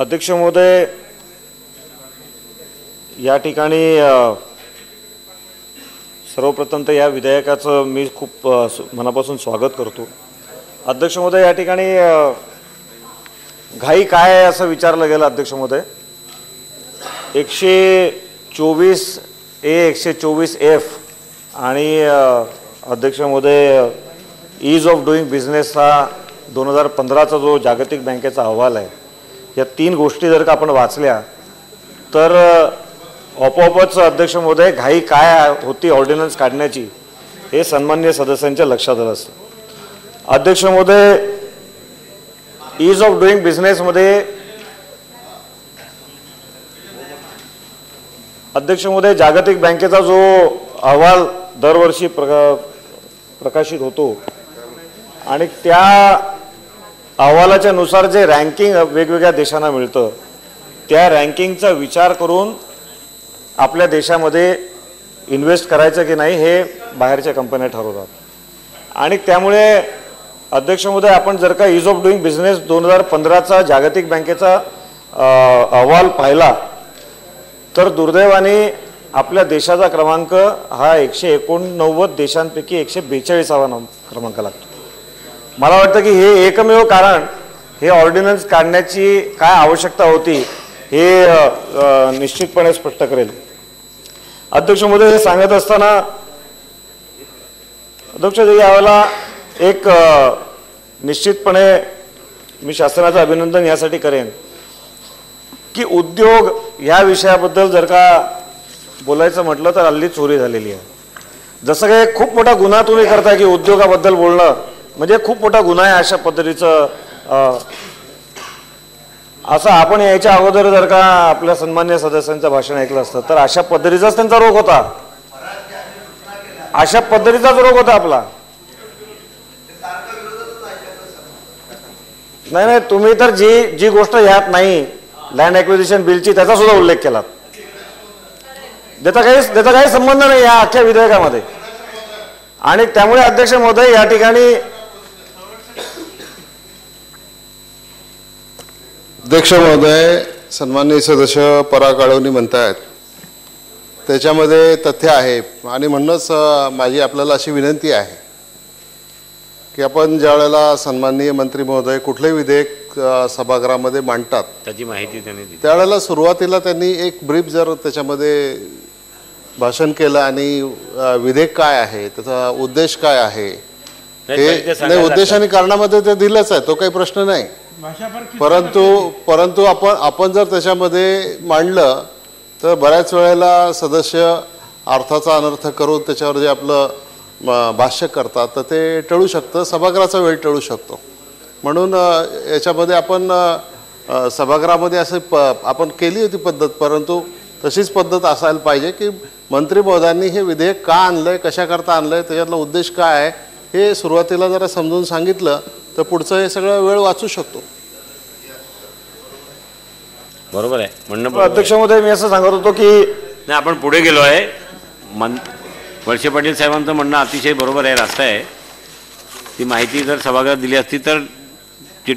अध्यक्ष महोदय, या ठिकाणी सर्वप्रथम तर या विधेयकाचं मी खूप मनापासून स्वागत करतो। अध्यक्ष महोदय, या ठिकाणी घाई काय आहे असं विचारलं गेलं। अध्यक्ष महोदय, 124A 124F आणि अध्यक्ष महोदय ईज ऑफ डुईंग बिझनेस हा 2015चा जो जागतिक बँकेचा अहवाल आहे, या तीन गोष्टी जर का आपण वाचल्या तर आपोआपच अध्यक्ष महोदय घाई काय होती ऑर्डिनन्स काढण्याची हे सन्माननीय सदस्यांच्या लक्षात आलं असतं। अध्यक्ष महोदय, ईज ऑफ डुईंग बिझनेसमध्ये अध्यक्ष महोदय जागतिक बँकेचा जो अहवाल दरवर्षी प्रकाशित होतो आणि त्या अहवालाच्या नुसार जे रँकिंग वेगवेगळ्या देशांना मिळतं, त्या रँकिंगचा विचार करून आपल्या देशामध्ये इन्व्हेस्ट करायचं की नाही हे बाहेरच्या कंपन्या ठरवतात। आणि त्यामुळे अध्यक्ष महोदय, आपण जर का ईज ऑफ डुईंग बिझनेस 2015चा जागतिक बँकेचा अहवाल पाहिला तर दुर्दैवाने आपल्या देशाचा क्रमांक हा 189 देशांपैकी 142वा क्रमांक लागतो। मला वाटतं की हे एकमेव कारण हे ऑर्डिनन्स काढण्याची काय आवश्यकता होती हे निश्चितपणे स्पष्ट करेल। अध्यक्ष महोदय, हे सांगत असताना अध्यक्ष यावेळेला एक निश्चितपणे मी शासनाचं अभिनंदन यासाठी करेन की उद्योग या विषयाबद्दल जर का बोलायचं म्हटलं तर हल्ली चोरी झालेली आहे। जसं काही खूप मोठा गुन्हा तुम्ही करताय की उद्योगाबद्दल बोलणं म्हणजे खूप मोठा गुन्हा आहे अशा पद्धतीचं असं आपण याच्या अगोदर जर का आपल्या सन्मान्य सदस्यांचं भाषण ऐकलं असतं तर अशा पद्धतीचाच त्यांचा रोग होता, अशा पद्धतीचाच रोग होता आपला। नाही, तुम्ही तर जी गोष्ट ह्यात नाही लँड ॲक्विजिशन बिलची त्याचा सुद्धा उल्लेख केला, त्याचा काही संबंध नाही या अख्ख्या विधेयकामध्ये। आणि त्यामुळे अध्यक्ष महोदय, या ठिकाणी अध्यक्ष महोदय, सन्माननीय सदस्य पराग आळवणी म्हणतात त्याच्यामध्ये तथ्य आहे आणि म्हणूनच माझी आपल्याला अशी विनंती आहे की आपण ज्या वेळेला सन्माननीय मंत्री महोदय कुठले विधेयक सभागृहामध्ये मांडतात त्याची माहिती त्यांनी दिली, त्यावेळेला सुरुवातीला त्यांनी एक ब्रीफ जर त्याच्यामध्ये भाषण केलं आणि विधेयक काय आहे, त्याचा उद्देश काय आहे हे उद्देश आणि कारणामध्ये ते दिलंच आहे, तो काही प्रश्न नाही। परंतु आपण जर त्याच्यामध्ये मांडलं तर बऱ्याच वेळेला सदस्य अर्थाचा अनर्थ करून त्याच्यावर जे आपलं भाष्य करतात तर ते टळू शकतं, सभागृहाचा वेळ टळू शकतो। म्हणून याच्यामध्ये आपण सभागृहामध्ये असं आपण केली होती पद्धत, परंतु तशीच पद्धत असायला पाहिजे की मंत्री महोदयांनी हे विधेयक का आणलंय, कशाकरता आणलंय, त्याच्यातला उद्देश काय आहे हे सुरुवातीला जरा समजून सांगितलं तर पुढचं हे सगळं वेळ वाचू शकतो। बरोबर आहे म्हणणं। अध्यक्ष महोदय, मी असं सांगत होतो की नाही, आपण पुढे गेलो आहे। वळसे पाटील साहेबांचं म्हणणं अतिशय बरोबर आहे, रास्त आहे। ती माहिती जर सभागृहात दिली असती तर जी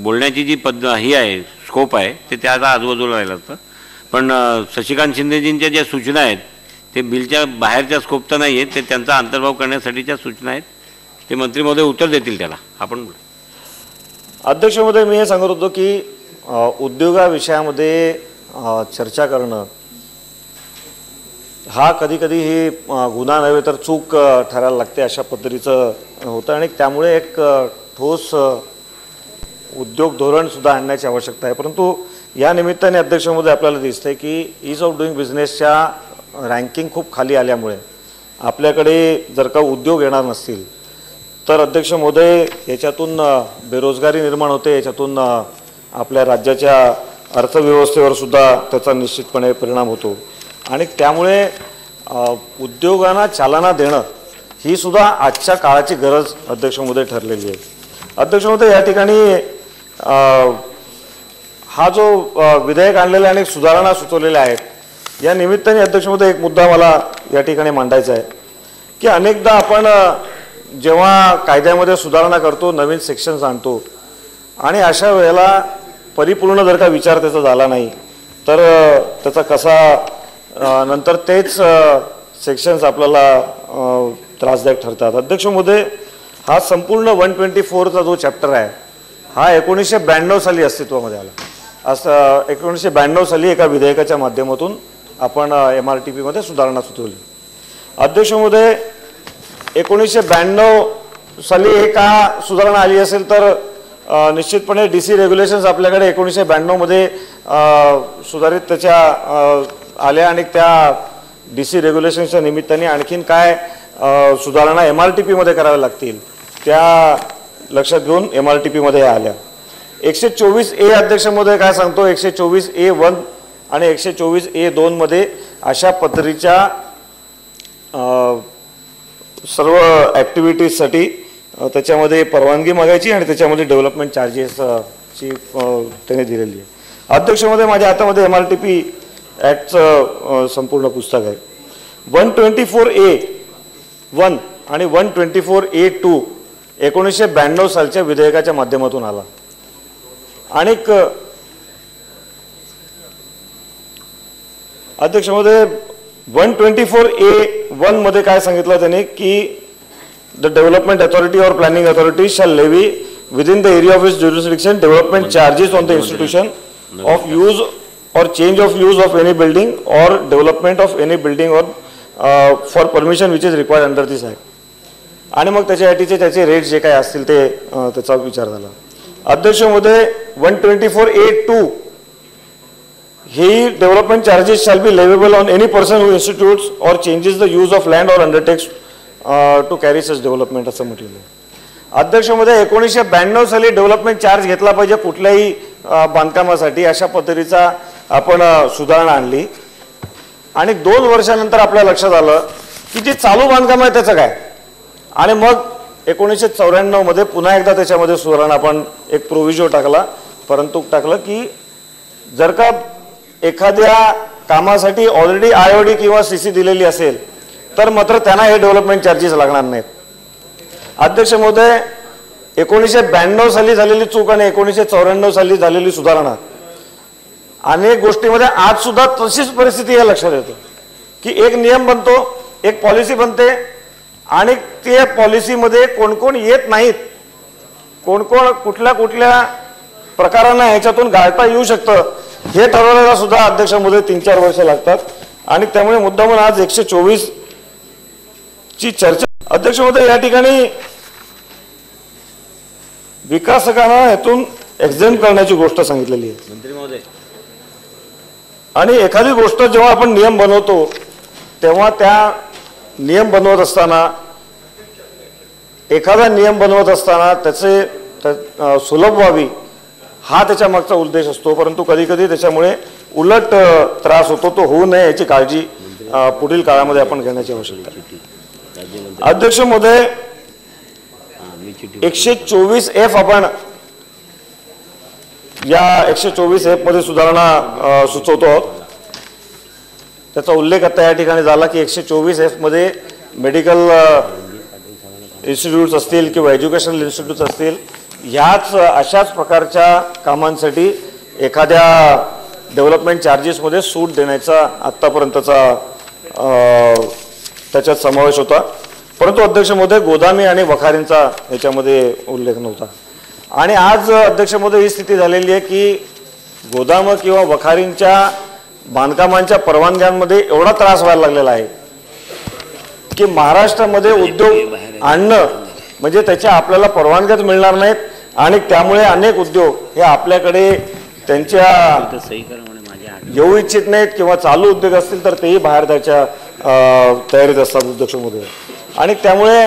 बोलण्याची जी ही आहे स्कोप आहे ते त्याचा आजूबाजूला राहिलं असतं। पण शशिकांत शिंदेजींच्या ज्या सूचना आहेत ते बिलच्या बाहेरच्या स्कोपचा नाही आहेत, ते त्यांचा अंतर्भाव करण्यासाठीच्या सूचना आहेत, ते मंत्री महोदय उत्तर देतील त्याला। आपण अध्यक्ष महोदय, मी हे सांगत होतो की उद्योगाविषयामध्ये चर्चा करणं हा कधी ही गुन्हा नव्हे तर चूक ठरायला लागते अशा पद्धतीचं होतं आणि त्यामुळे एक ठोस उद्योग धोरण सुद्धा आणण्याची आवश्यकता आहे। परंतु या निमित्ताने अध्यक्ष महोदय आपल्याला दिसतंय की ईज ऑफ डुईंग बिझनेसच्या रँकिंग खूप खाली आल्यामुळे आपल्याकडे जर का उद्योग येणार नसतील तर अध्यक्ष महोदय याच्यातून बेरोजगारी निर्माण होते, याच्यातून आपल्या राज्याच्या अर्थव्यवस्थेवर सुद्धा त्याचा निश्चितपणे परिणाम होतो आणि त्यामुळे उद्योगांना चालना देणं ही सुद्धा आजच्या काळाची गरज अध्यक्ष महोदय ठरलेली आहे। अध्यक्ष महोदय, या ठिकाणी हा जो विधेयक आणलेला आणि सुधारणा सुचवलेल्या आहेत या निमित्ताने अध्यक्ष महोदय एक मुद्दा मला या ठिकाणी मांडायचा आहे की अनेकदा आपण जेव्हा कायद्यामध्ये सुधारणा करतो, नवीन सेक्शन्स आणतो आणि अशा वेळेला परिपूर्ण जर का विचार त्याचा झाला नाही तर त्याचा कसा नंतर तेच सेक्शन्स आपल्याला त्रासदायक ठरतात. अध्यक्ष महोदय, हा संपूर्ण 124चा जो चॅप्टर आहे हा 1992 साली अस्तित्वामध्ये आला. असं 1992 साली एका विधेयकाच्या माध्यमातून आपण MRTP मध्ये सुधारणा सुचवली. अध्यक्ष महोदय, 1992 साली हे का सुधारणा आली असेल तर निश्चितपणे DC रेग्युलेशन्स आपल्याकडे 1992 मध्ये सुधारित त्याच्या आल्या आणि त्या DC रेग्युलेशन्सच्या निमित्ताने आणखीन काय सुधारणा MRTP मध्ये कराव्या लागतील त्या लक्षात घेऊन MRTP मध्ये आल्या. 124A अध्यक्ष महोदय काय सांगतो, 124A1 आणि 124A2 मध्ये अशा पद्धतीच्या सर्व ॲक्टिव्हिटीजसाठी त्याच्यामध्ये परवानगी मागायची आणि त्याच्यामध्ये डेव्हलपमेंट चार्जेसची त्याने दिलेली आहे. अध्यक्ष महोदय, माझ्या हातामध्ये MRTP ॲक्टचं संपूर्ण पुस्तक आहे. 124A1 आणि 124A2 1992 सालच्या विधेयकाच्या माध्यमातून आला. आणि अध्यक्ष महोदय, 124A1 मध्ये काय सांगितलं त्याने की the development authority or planning authority shall levy within the area of its jurisdiction development charges on the institution of use or change of use of any building or development of any building or for permission which is required under this act. आणि मग त्याच्यासाठीचे त्याचे rate जे काय असतील ते त्याचा विचार झाला. अध्यक्ष महोदय, 124A2 ही development charges shall be leviable on any person who institutes or changes the use of land or undertakes to carry such development असं म्हटलेलं आहे. अध्यक्ष महोदय, 1992 साली डेव्हलपमेंट चार्ज घेतला पाहिजे कुठल्याही बांधकामासाठी अशा पद्धतीचा आपण सुधारणा आणली. आणि 2 वर्षानंतर आपल्या लक्षात आलं की जे चालू बांधकाम आहे त्याचं काय. आणि मग 1994 मध्ये पुन्हा एकदा त्याच्यामध्ये सुधारणा आपण एक प्रोव्हिजो टाकला, परंतु टाकलं की जर का एखाद्या कामासाठी ऑलरेडी IOD किंवा CC दिलेली असेल तर मात्र त्यांना हे डेव्हलपमेंट चार्जेस लागणार नाहीत. अध्यक्ष महोदय, 1992 साली झालेली चूक आणि 1994 साली झालेली सुधारणा अनेक गोष्टीमध्ये आज सुद्धा तशीच परिस्थिती या लक्षात येते की एक नियम बनतो, एक पॉलिसी बनते आणि त्या पॉलिसीमध्ये कोण कोण येत नाहीत, कोण कोण कुठल्या कुठल्या प्रकारांना ह्याच्यातून गाळता येऊ शकतं हे ठरवण्याला सुद्धा अध्यक्ष महोदय 3-4 वर्ष लागतात. आणि त्यामुळे मुद्दामून आज 124 ची चर्चा. अध्यक्ष महोदय, या ठिकाणी विकासकांना यातून एक्झेम्प्ट करण्याची गोष्ट सांगितलेली आहे. मंत्री महोदय, आणि एखादी गोष्ट जेव्हा आपण नियम बनवतो तेव्हा त्या नियम बनवत असताना एखादा नियम बनवत असताना त्याचे सुलभ व्हावी हा त्याच्या मागचा उद्देश असतो. परंतु कधी कधी त्याच्यामुळे उलट त्रास होतो, तो होऊ नये याची काळजी पुढील काळामध्ये आपण घेण्याची आवश्यकता आहे. अध्यक्ष महोदय, 124F आपण या 124F मध्ये सुधारणा सुचवतो आहोत. त्याचा उल्लेख आता या ठिकाणी झाला की 124F मध्ये मेडिकल इन्स्टिट्यूट्स असतील किंवा एज्युकेशनल इन्स्टिट्यूट्स असतील ह्याच अशाच प्रकारच्या कामांसाठी एखाद्या डेव्हलपमेंट चार्जेसमध्ये सूट देण्याचा आत्तापर्यंतचा त्याच्यात समावेश होता. परंतु अध्यक्ष महोदय, गोदामी आणि वखारींचा याच्यामध्ये उल्लेख नव्हता. आणि आज अध्यक्ष महोदय ही स्थिती झालेली आहे की गोदाम किंवा वखारींच्या बांधकामांच्या परवानग्यांमध्ये एवढा त्रास व्हायला लागलेला आहे की महाराष्ट्रामध्ये उद्योग आणणं म्हणजे त्याच्या आपल्याला परवानग्याच मिळणार नाहीत आणि त्यामुळे अनेक उद्योग हे आपल्याकडे त्यांच्या येऊ इच्छित नाहीत किंवा चालू उद्योग असतील तर तेही बाहेर जायच्या तयारीत असतात अध्यक्ष महोदय. आणि त्यामुळे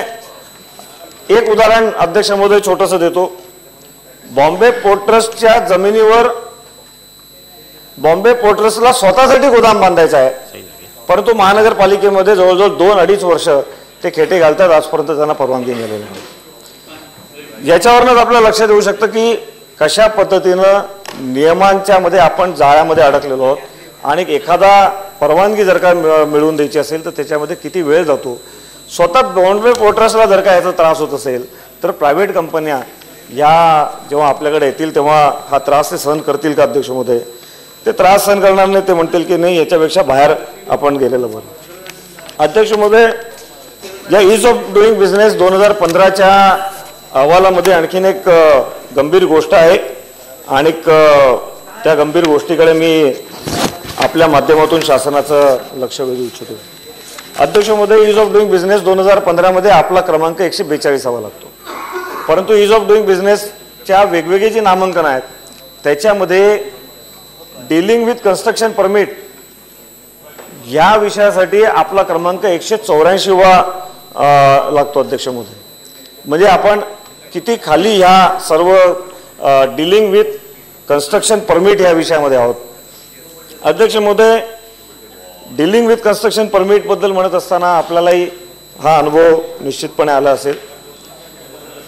एक उदाहरण अध्यक्ष महोदय छोटंसं देतो. बॉम्बे पोर्ट ट्रस्टच्या जमिनीवर बॉम्बे पोर्ट ट्रस्टला स्वतःसाठी गोदाम बांधायचं आहे, परंतु महानगरपालिकेमध्ये जवळजवळ 2-2.5 वर्ष ते खेटे घालतात, आजपर्यंत त्यांना परवानगी मिळालेली नाही. याच्यावरूनच आपल्याला लक्षात येऊ शकतं की कशा पद्धतीनं नियमांच्या मध्ये आपण जाळ्यामध्ये अडकलेलो आहोत. आणि एखादा परवानगी जर का मिळवून द्यायची असेल तर त्याच्यामध्ये किती वेळ जातो. स्वतः बॉम्बे पोर्ट ट्रस्टला जर का याचा त्रास होत असेल तर प्रायव्हेट कंपन्या या जेव्हा आपल्याकडे येतील तेव्हा हा त्रास ते सहन करतील का अध्यक्ष महोदय? ते त्रास सहन करणार नाही, ते म्हणतील की नाही याच्यापेक्षा बाहेर आपण गेलेलं बरं. अध्यक्ष महोदय, या ईज ऑफ डुईंग बिझनेस 2015च्या अहवालामध्ये आणखीन एक गंभीर गोष्ट आहे आणि त्या गंभीर गोष्टीकडे मी आपल्या माध्यमातून शासनाचं लक्ष वेधू इच्छितो. अध्यक्ष महोदय, ईज ऑफ डुईंग बिझनेस 2015मध्ये आपला क्रमांक 142 लागतो, परंतु ईज ऑफ डुईंग बिझनेसच्या वेगवेगळी जी नामांकन आहेत त्याच्यामध्ये डीलिंग विथ कन्स्ट्रक्शन परमिट या विषयासाठी आपला क्रमांक 184वा लागतो. अध्यक्ष महोदय, म्हणजे आपण किती खाली ह्या सर्व डीलिंग विथ कन्स्ट्रक्शन परमिट या विषयामध्ये आहोत. अध्यक्ष महोदय, डीलिंग विथ कन्स्ट्रक्शन परमिट बद्दल म्हणत असताना आपल्यालाही हा अनुभव निश्चितपणे आला असेल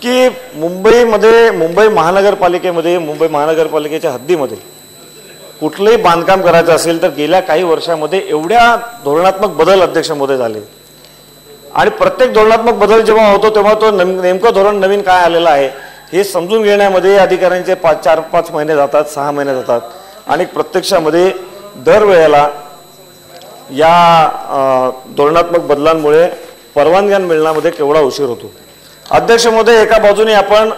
की मुंबई महानगरपालिकेच्या हद्दीमध्ये कुठलंही बांधकाम करायचं असेल तर गेल्या काही वर्षामध्ये एवढ्या धोरणात्मक बदल अध्यक्ष महोदय झाले आणि प्रत्येक धोरणात्मक बदल जेव्हा होतो तेव्हा तो नेमकं धोरण नवीन काय आलेलं आहे हे समजून घेण्यामध्ये अधिकाऱ्यांचे 4-5 महिने जातात, 6 महिने जातात आणि प्रत्यक्षामध्ये दरवेळेला या धोरणात्मक बदलांमुळे परवानग्या मिळण्यामध्ये केवढा उशीर होतो. अध्यक्ष महोदय, एका बाजूने आपण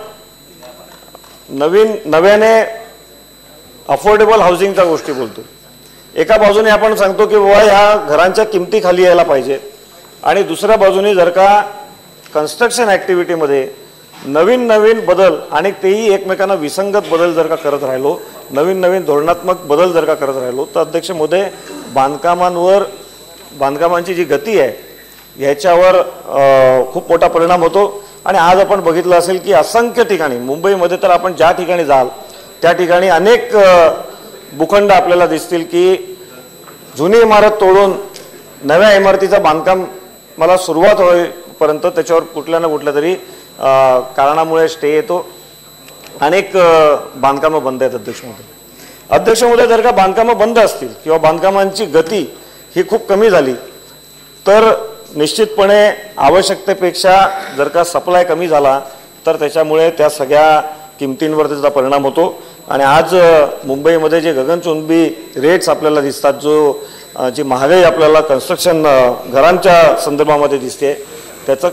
नव्याने अफोर्डेबल हाऊसिंगच्या गोष्टी बोलतो, एका बाजूने आपण सांगतो की बाबा ह्या घरांच्या किमती खाली यायला पाहिजे आणि दुसऱ्या बाजूने जर का कन्स्ट्रक्शन ॲक्टिव्हिटीमध्ये नवीन बदल आणि तेही एकमेकांना विसंगत बदल जर का करत राहिलो, नवीन धोरणात्मक बदल जर का करत राहिलो तर अध्यक्ष महोदय बांधकामांची जी गती आहे ह्याच्यावर खूप मोठा परिणाम होतो. आणि आज आपण बघितलं असेल की असंख्य ठिकाणी मुंबईमध्ये तर आपण ज्या ठिकाणी जाल त्या ठिकाणी अनेक भूखंड आपल्याला दिसतील की जुनी इमारत तोडून नव्या इमारतीचं बांधकाम मला सुरुवात होईपर्यंत त्याच्यावर कुठल्या ना कुठल्या तरी कारणामुळे स्टे येतो, अनेक बांधकामं बंद आहेत. अध्यक्ष महोदय, जर का बांधकामं बंद असतील किंवा बांधकामांची गती ही खूप कमी झाली तर निश्चितपणे आवश्यकतेपेक्षा जर का सप्लाय कमी झाला तर त्याच्यामुळे त्या सगळ्या किमतींवर त्याचा परिणाम होतो. आणि आज मुंबईमध्ये जे गगनचुंबी रेट्स आपल्याला दिसतात, जी महागाई आपल्याला कन्स्ट्रक्शन घरांच्या संदर्भामध्ये दिसते, त्याचं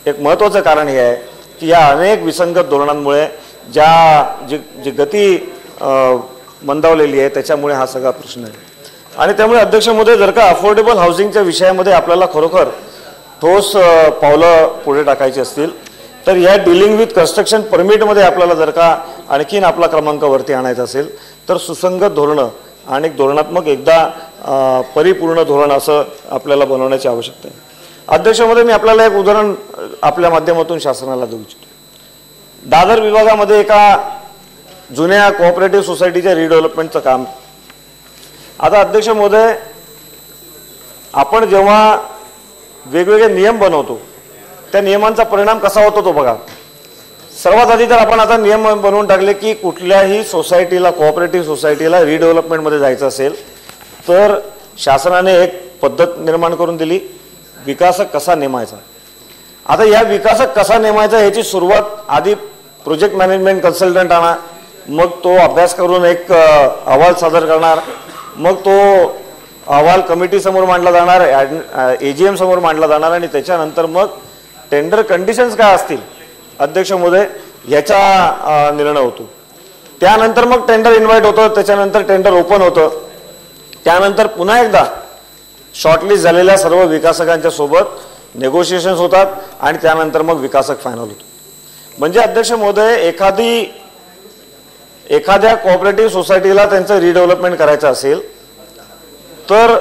एक महत्त्वाचं कारण हे आहे की या अनेक विसंगत धोरणांमुळे जी गती मंदावलेली आहे त्याच्यामुळे हा सगळा प्रश्न आहे. आणि त्यामुळे अध्यक्ष महोदय, जर का अफोर्डेबल हाऊसिंगच्या विषयामध्ये आपल्याला खरोखर ठोस पावलं पुढे टाकायची असतील तर या डीलिंग विथ कन्स्ट्रक्शन परमिटमध्ये आपल्याला जर का आणखीन आपला क्रमांक वरती आणायचा असेल तर सुसंगत धोरणं आणि धोरणात्मक एकदा परिपूर्ण धोरण असं आपल्याला बनवण्याची आवश्यकता आहे. अध्यक्ष महोदय, मी आपल्याला एक उदाहरण आपल्या माध्यमातून शासनाला देऊ इच्छितो. दादर विभागामध्ये एका जुन्या कोऑपरेटिव्ह सोसायटीच्या रिडेव्हलपमेंटचं काम. आता अध्यक्ष महोदय, आपण जेव्हा वेगवेगळे नियम बनवतो त्या नियमांचा परिणाम कसा होतो तो बघा. सर्वात आधी तर आपण आता नियम बनवून टाकले की कुठल्याही सोसायटीला, कोऑपरेटिव्ह सोसायटीला रिडेव्हलपमेंटमध्ये जायचं असेल तर शासनाने एक पद्धत निर्माण करून दिली, विकासक कसा नेमायचा. आता या विकासक कसा नेमायचा याची सुरुवात आधी प्रोजेक्ट मॅनेजमेंट कन्सल्टंट आणा, मग तो अभ्यास करून एक अहवाल सादर करणार, मग तो अहवाल कमिटीसमोर मांडला जाणार, AGM समोर मांडला जाणार आणि त्याच्यानंतर मग टेंडर कंडिशन्स काय असतील अध्यक्ष महोदय ह्याचा निर्णय होतो. त्यानंतर मग टेंडर इन्व्हाइट होतं, त्याच्यानंतर टेंडर ओपन होतं, त्यानंतर पुन्हा एकदा शॉर्टलिस्ट झालेल्या सर्व विकासकांच्या सोबत नेगोशिएशन्स होतात आणि त्यानंतर मग विकासक फायनल होतो. म्हणजे अध्यक्ष महोदय, एखाद्या कोऑपरेटिव्ह सोसायटीला त्यांचं रिडेव्हलपमेंट करायचं असेल तर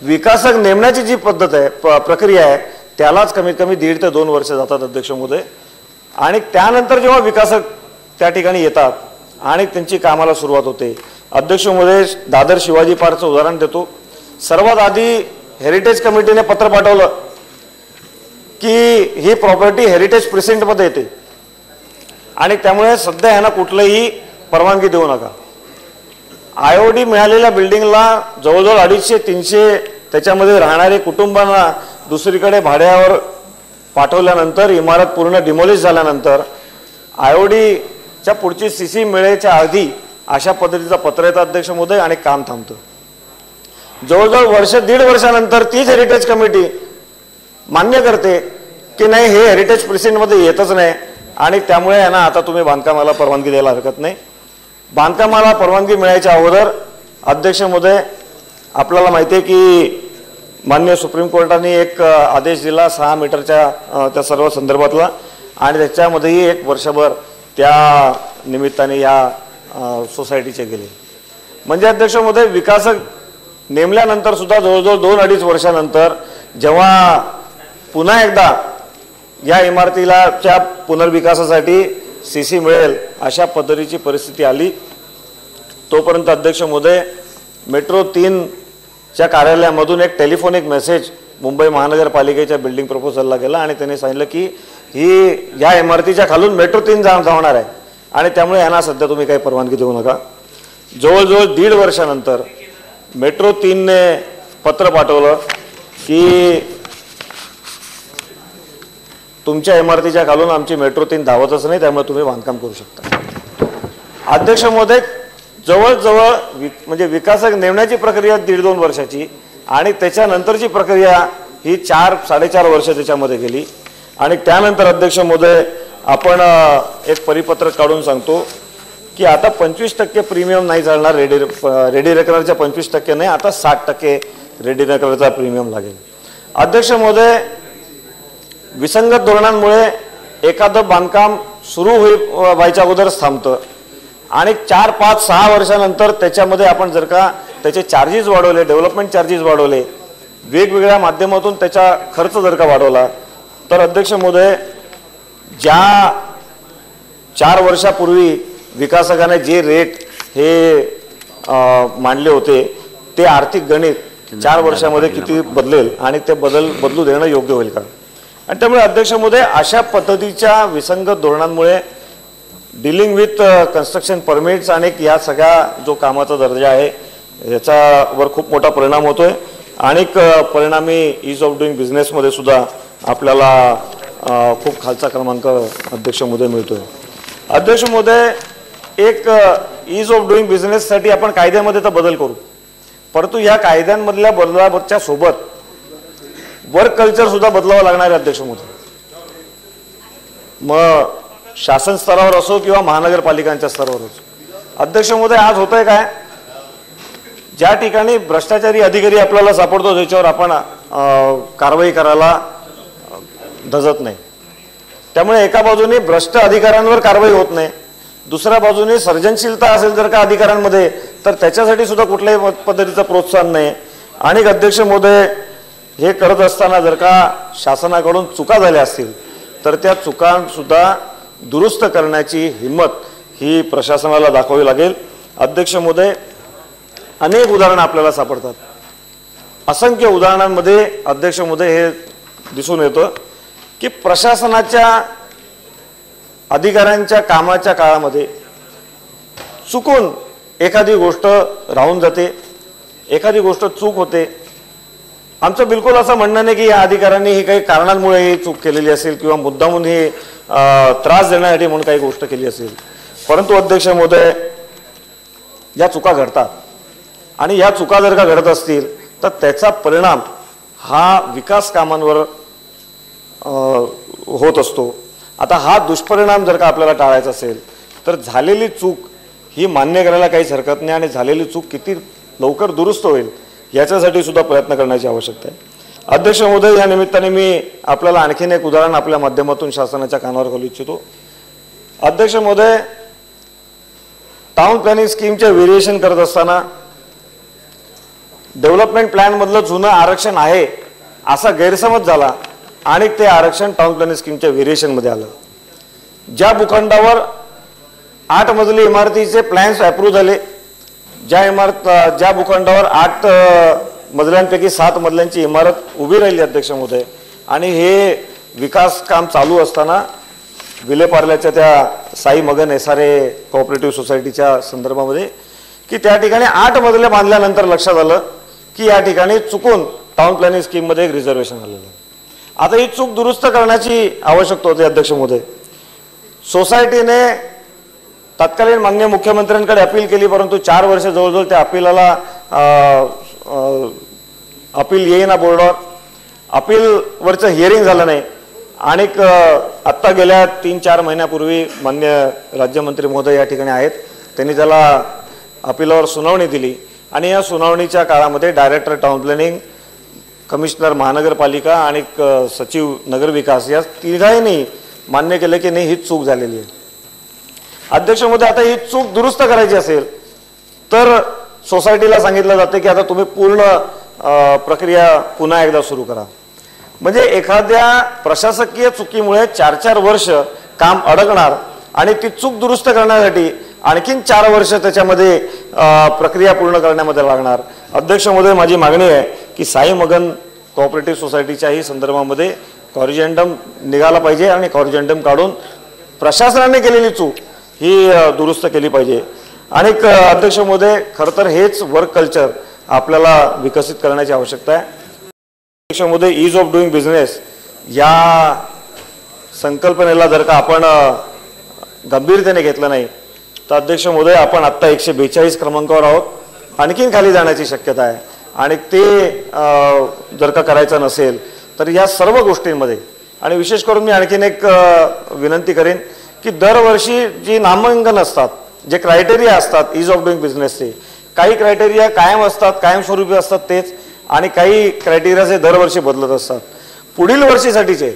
विकासक नेमण्याची जी पद्धत आहे, प्रक्रिया आहे, त्यालाच कमीत कमी 1.5 ते 2 वर्ष जातात अध्यक्ष महोदय. आणि त्यानंतर जेव्हा विकासक त्या ठिकाणी येतात आणि त्यांची कामाला सुरुवात होते. अध्यक्ष महोदय, दादर शिवाजी पार्कचं उदाहरण देतो. सर्वात आधी हेरिटेज कमिटीने पत्र पाठवलं की ही प्रॉपर्टी हेरिटेज प्रिसेंटमध्ये येते आणि त्यामुळे सध्या ह्यांना कुठलंही परवानगी देऊ नका. IOD मिळालेल्या बिल्डिंगला जवळजवळ 250-300 त्याच्यामध्ये राहणारे कुटुंबांना दुसरीकडे भाड्यावर पाठवल्यानंतर, इमारत पूर्ण डिमोलिश झाल्यानंतर आयोडीच्या पुढची CC मिळायच्या आधी अशा पद्धतीचं पत्र येतं अध्यक्ष महोदय आणि काम थांबतं. जवळजवळ वर्ष दीड वर्षानंतर तीच हेरिटेज कमिटी मान्य करते की नाही, हे हेरिटेज प्रिसिंटमध्ये येतच नाही आणि त्यामुळे आहे ना आता तुम्ही बांधकामाला परवानगी द्यायला हरकत नाही. बांधकामाला परवानगी मिळायच्या अगोदर अध्यक्ष महोदय आपल्याला माहिती आहे की माननीय सुप्रीम कोर्टाने एक आदेश दिला 6 मीटरच्या त्या सर्व संदर्भातला आणि त्याच्यामध्येही 1 वर्षभर त्या निमित्ताने या सोसायटीचे गेले. म्हणजे अध्यक्ष महोदय विकासक नेमल्यानंतर सुद्धा जवळजवळ 2-2.5 वर्षानंतर जेव्हा पुन्हा एकदा या इमारतीला पुनर्विकासासाठी CC मिळेल अशा पद्धतीची परिस्थिती आली, तोपर्यंत अध्यक्ष महोदय मेट्रो 3च्या कार्यालयामधून एक टेलिफोनिक मेसेज मुंबई महानगरपालिकेच्या बिल्डिंग प्रपोजलला गेला आणि त्यांनी सांगितलं की ही या इमारतीच्या खालून मेट्रो 3 धावणार आहे आणि त्यामुळे यांना सध्या तुम्ही काही परवानगी देऊ नका. जवळजवळ 1.5 वर्षानंतर मेट्रो 3ने पत्र पाठवलं की तुमच्या इमारतीच्या खालून आमची मेट्रो 3 धावतच नाही, त्यामुळे तुम्ही बांधकाम करू शकता. अध्यक्ष महोदय जवळजवळ म्हणजे विकासक नेमण्याची प्रक्रिया 1.5-2 वर्षाची आणि त्याच्यानंतरची प्रक्रिया ही 4-4.5 वर्ष त्याच्यामध्ये गेली आणि त्यानंतर अध्यक्ष महोदय आपण एक परिपत्रक काढून सांगतो की आता 25% प्रीमियम नाही चालणार, रेडी रेकनरच्या 25% नाही, आता 60% रेडी रेकनरचा प्रीमियम लागेल. अध्यक्ष महोदय विसंगत धोरणांमुळे एखादं बांधकाम सुरू व्हायच्या अगोदरच थांबतं आणि 4-5-6 वर्षानंतर त्याच्यामध्ये आपण जर का त्याचे चार्जेस वाढवले, डेव्हलपमेंट चार्जेस वाढवले, वेगवेगळ्या माध्यमातून त्याचा खर्च जर का वाढवला तर अध्यक्ष महोदय ज्या 4 वर्षापूर्वी विकासकाने जे रेट हे मांडले होते ते आर्थिक गणित 4 वर्षामध्ये किती बदलेल आणि ते बदलू देणं योग्य होईल का. आणि त्यामुळे अध्यक्ष महोदय अशा पद्धतीच्या विसंगत धोरणांमुळे डीलिंग विथ कन्स्ट्रक्शन परमिट्स आणि या सगळ्या जो कामाचा दर्जा आहे याच्यावर खूप मोठा परिणाम होतोय आणि परिणामी ईज ऑफ डुईंग बिझनेसमध्ये सुद्धा आपल्याला खूप खालचा क्रमांक अध्यक्ष महोदय मिळतोय. अध्यक्ष महोदय एक ईज ऑफ डुईंग बिझनेससाठी आपण कायद्यामध्ये तर बदल करू, परंतु या कायद्यांमधल्या बदलाच्या सोबत वर्क कल्चर सुद्धा बदलावं लागणार आहे अध्यक्ष महोदय. मग शासन स्तरावर असो किंवा महानगरपालिकांच्या स्तरावर असो. अध्यक्ष महोदय आज होतंय काय, ज्या ठिकाणी भ्रष्टाचारी अधिकारी आपल्याला सापडतो त्याच्यावर आपण कारवाई करायला धजत नाही. त्यामुळे एका बाजूने भ्रष्ट अधिकाऱ्यांवर कारवाई होत नाही, दुसऱ्या बाजूने सर्जनशीलता असेल जर का अधिकाऱ्यांमध्ये तर त्याच्यासाठी सुद्धा कुठल्याही पद्धतीचं प्रोत्साहन नाही. आणि अध्यक्ष महोदय हे करत असताना जर का शासनाकडून चुका झाल्या असतील तर त्या चुकांसुद्धा दुरुस्त करण्याची हिंमत ही प्रशासनाला दाखवावी लागेल. अध्यक्ष महोदय अनेक उदाहरणं आपल्याला सापडतात. असंख्य उदाहरणांमध्ये अध्यक्ष महोदय हे दिसून येतं की प्रशासनाच्या अधिकाऱ्यांच्या कामाच्या काळामध्ये चुकून एखादी गोष्ट राहून जाते, एखादी गोष्ट चूक होते. आमचं बिलकुल असं म्हणणं नाही की या अधिकाऱ्यांनी ही काही कारणांमुळे ही चूक केलेली असेल किंवा मुद्दामून ही त्रास देण्यासाठी म्हणून काही गोष्ट केली असेल, परंतु अध्यक्ष महोदय या चुका घडतात आणि या चुका जर का घडत असतील तर त्याचा परिणाम हा विकास कामांवर होत असतो. आता हा दुष्परिणाम जर का आपल्याला टाळायचा असेल तर झालेली चूक ही मान्य करायला काहीच हरकत नाही आणि झालेली चूक किती लवकर दुरुस्त होईल याच्यासाठी सुद्धा प्रयत्न करण्याची आवश्यकता आहे. अध्यक्ष महोदय या निमित्ताने मी आपल्याला आणखीन एक उदाहरण आपल्या माध्यमातून शासनाच्या कानावर घालू इच्छितो. अध्यक्ष महोदय टाउन प्लॅनिंग स्कीमचे व्हेरिएशन करत असताना डेव्हलपमेंट प्लॅन मधलं जुनं आरक्षण आहे असा गैरसमज झाला आणि ते आरक्षण टाउन प्लॅनिंग स्कीमच्या व्हेरिएशन मध्ये आलं. ज्या भूखंडावर 8 मजली इमारतीचे प्लॅन्स अप्रूव्ह झाले, ज्या भूखंडावर 8 मजल्यांपैकी 7 मजल्यांची इमारत उभी राहिली अध्यक्ष महोदय, आणि हे विकास काम चालू असताना विलेपार्ल्याच्या त्या साई मगन SRA कोऑपरेटिव्ह सोसायटीच्या संदर्भामध्ये की त्या ठिकाणी 8 मजले बांधल्यानंतर लक्षात आलं की या ठिकाणी चुकून टाउन प्लॅनिंग स्कीम मध्ये एक रिझर्वेशन आलेलं आहे. आता ही चूक दुरुस्त करण्याची आवश्यकता होती अध्यक्ष महोदय. सोसायटीने तत्कालीन माननीय मुख्यमंत्र्यांकडे अपील केली, परंतु 4 वर्ष जवळजवळ त्या अपीलाला अपील येईना बोर्डावर. अपीलवरचं हिअरिंग झालं नाही. आणि आत्ता गेल्या 3-4 महिन्यापूर्वी मान्य राज्यमंत्री महोदय या ठिकाणी आहेत, त्यांनी त्याला अपीलावर सुनावणी दिली. आणि या सुनावणीच्या काळामध्ये डायरेक्टर टाउन प्लॅनिंग, कमिशनर महानगरपालिका आणि सचिव नगरविकास या तिघांनी मान्य केलं की नाही, ही चूक झालेली आहे. अध्यक्ष महोदय, आता ही चूक दुरुस्त करायची असेल तर सोसायटीला सांगितलं जातं की आता तुम्ही पूर्ण प्रक्रिया पुन्हा एकदा सुरू करा. म्हणजे एखाद्या प्रशासकीय चुकीमुळे 4-4 वर्ष काम अडकणार आणि ती चूक दुरुस्त करण्यासाठी आणखीन 4 वर्ष त्याच्यामध्ये प्रक्रिया पूर्ण करण्यामध्ये लागणार. अध्यक्ष महोदय, माझी मागणी आहे की साई मगन कोऑपरेटिव्ह सोसायटीच्याही संदर्भामध्ये कॉरिजेंडम निघाला पाहिजे आणि कॉरिजेंडम काढून प्रशासनाने केलेली चूक ही दुरुस्त केली पाहिजे. आणि अध्यक्ष महोदय, खरं तर हेच वर्क कल्चर आपल्याला विकसित करण्याची आवश्यकता आहे. अध्यक्ष महोदय, ईज ऑफ डुईंग बिझनेस या संकल्पनेला जर का आपण गंभीरतेने घेतलं नाही तर अध्यक्ष महोदय, आपण आत्ता 142 क्रमांकावर आहोत. आणखीन खाली जाण्याची शक्यता आहे. आणि ते जर का करायचं नसेल तर या सर्व गोष्टींमध्ये, आणि विशेष करून मी आणखीन एक विनंती करेन की दरवर्षी जी नामांकन असतात, जे क्रायटेरिया असतात ईज ऑफ डुईंग बिझनेसचे, काही क्रायटेरिया कायम असतात, कायमस्वरूपी असतात तेच, आणि काही क्रायटेरियाचे दरवर्षी बदलत असतात. पुढील वर्षीसाठीचे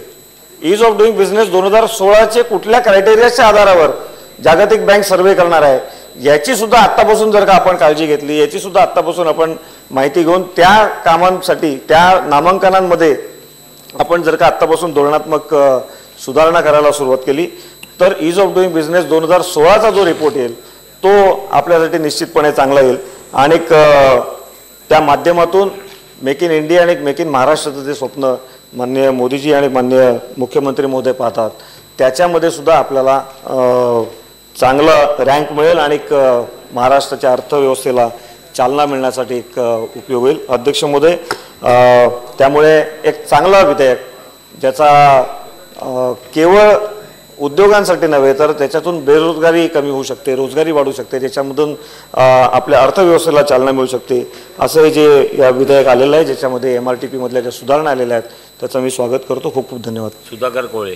ईज ऑफ डुईंग बिझनेस 2016चे कुठल्या क्रायटेरियाच्या आधारावर जागतिक बँक सर्वे करणार आहे याची सुद्धा आत्तापासून जर का आपण काळजी घेतली, याची सुद्धा आत्तापासून आपण माहिती घेऊन त्या कामांसाठी, त्या नामांकनांमध्ये आपण जर का आत्तापासून धोरणात्मक सुधारणा करायला सुरुवात केली तर ईज ऑफ डुईंग बिझनेस 2016चा जो रिपोर्ट येईल तो आपल्यासाठी निश्चितपणे चांगला येईल. आणि त्या माध्यमातून मेक इन इंडिया आणि मेक इन महाराष्ट्राचं जे स्वप्न माननीय मोदीजी आणि माननीय मुख्यमंत्री महोदय पाहतात त्याच्यामध्ये सुद्धा आपल्याला चांगला रँक मिळेल आणि महाराष्ट्राच्या अर्थव्यवस्थेला चालना मिळण्यासाठी एक उपयोग होईल. अध्यक्ष महोदय, त्यामुळे एक चांगला विधेयक ज्याचा केवळ उद्योगांसाठी नव्हे तर त्याच्यातून बेरोजगारी कमी होऊ शकते, रोजगारी वाढू शकते, त्याच्यामधून आपल्या अर्थव्यवस्थेला चालना मिळू शकते, असं जे या विधेयक आलेलं आहे ज्याच्यामध्ये MRTP मधल्या ज्या सुधारणा आलेल्या आहेत त्याचं मी स्वागत करतो. खूप खूप धन्यवाद. सुधाकर कोळे.